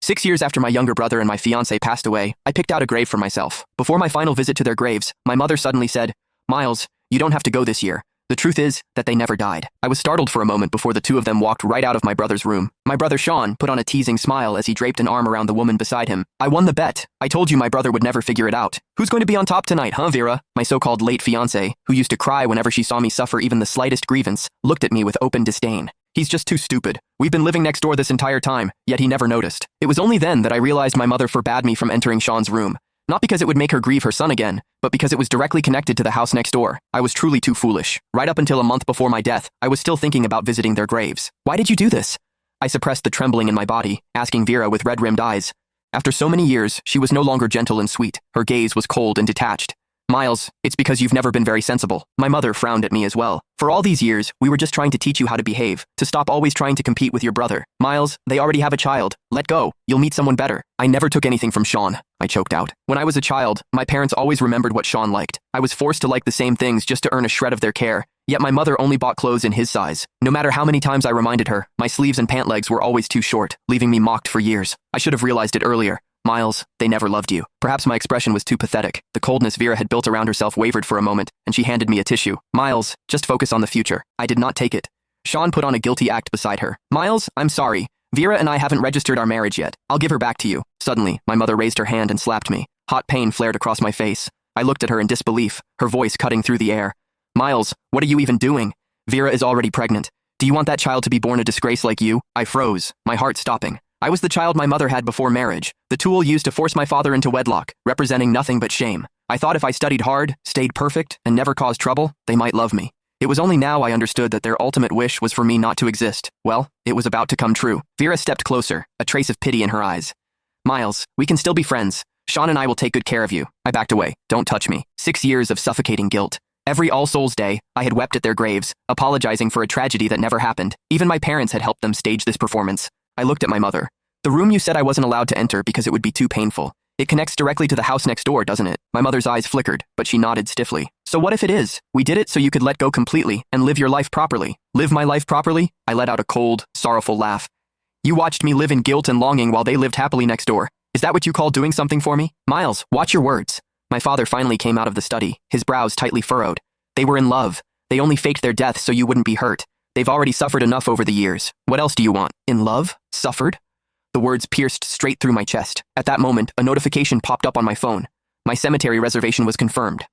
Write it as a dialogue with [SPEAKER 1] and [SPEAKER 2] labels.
[SPEAKER 1] 6 years after my younger brother and my fiancé passed away, I picked out a grave for myself. Before my final visit to their graves, my mother suddenly said, "Miles, you don't have to go this year. The truth is that they never died." I was startled for a moment before the two of them walked right out of my brother's room. My brother Sean put on a teasing smile as he draped an arm around the woman beside him. "I won the bet. I told you my brother would never figure it out. Who's going to be on top tonight, huh, Vera?" My so-called late fiancé, who used to cry whenever she saw me suffer even the slightest grievance, looked at me with open disdain. "He's just too stupid. We've been living next door this entire time, yet he never noticed." It was only then that I realized my mother forbade me from entering Sean's room. Not because it would make her grieve her son again, but because it was directly connected to the house next door. I was truly too foolish. Right up until a month before my death, I was still thinking about visiting their graves. "Why did you do this?" I suppressed the trembling in my body, asking Vera with red-rimmed eyes. After so many years, she was no longer gentle and sweet. Her gaze was cold and detached. "Miles, it's because you've never been very sensible." My mother frowned at me as well. "For all these years, we were just trying to teach you how to behave, to stop always trying to compete with your brother. Miles, they already have a child. Let go. You'll meet someone better." "I never took anything from Sean," I choked out. "When I was a child, my parents always remembered what Sean liked. I was forced to like the same things just to earn a shred of their care. Yet my mother only bought clothes in his size. No matter how many times I reminded her, my sleeves and pant legs were always too short, leaving me mocked for years. I should have realized it earlier. Miles, they never loved you." Perhaps my expression was too pathetic. The coldness Vera had built around herself wavered for a moment, and she handed me a tissue. "Miles, just focus on the future." I did not take it. Sean put on a guilty act beside her. "Miles, I'm sorry. Vera and I haven't registered our marriage yet. I'll give her back to you." Suddenly, my mother raised her hand and slapped me. Hot pain flared across my face. I looked at her in disbelief, her voice cutting through the air. "Miles, what are you even doing? Vera is already pregnant. Do you want that child to be born a disgrace like you?" I froze, my heart stopping. I was the child my mother had before marriage, the tool used to force my father into wedlock, representing nothing but shame. I thought if I studied hard, stayed perfect, and never caused trouble, they might love me. It was only now I understood that their ultimate wish was for me not to exist. Well, it was about to come true. Vera stepped closer, a trace of pity in her eyes. "Miles, we can still be friends. Sean and I will take good care of you." I backed away. "Don't touch me." 6 years of suffocating guilt. Every All Souls Day, I had wept at their graves, apologizing for a tragedy that never happened. Even my parents had helped them stage this performance. I looked at my mother. "The room you said I wasn't allowed to enter because it would be too painful. It connects directly to the house next door, doesn't it?" My mother's eyes flickered, but she nodded stiffly. "So what if it is? We did it so you could let go completely and live your life properly." "Live my life properly?" I let out a cold, sorrowful laugh. "You watched me live in guilt and longing while they lived happily next door. Is that what you call doing something for me?" "Miles, watch your words." My father finally came out of the study, his brows tightly furrowed. "They were in love. They only faked their death so you wouldn't be hurt. They've already suffered enough over the years. What else do you want?" "In love? Suffered?" The words pierced straight through my chest. At that moment, a notification popped up on my phone. My cemetery reservation was confirmed.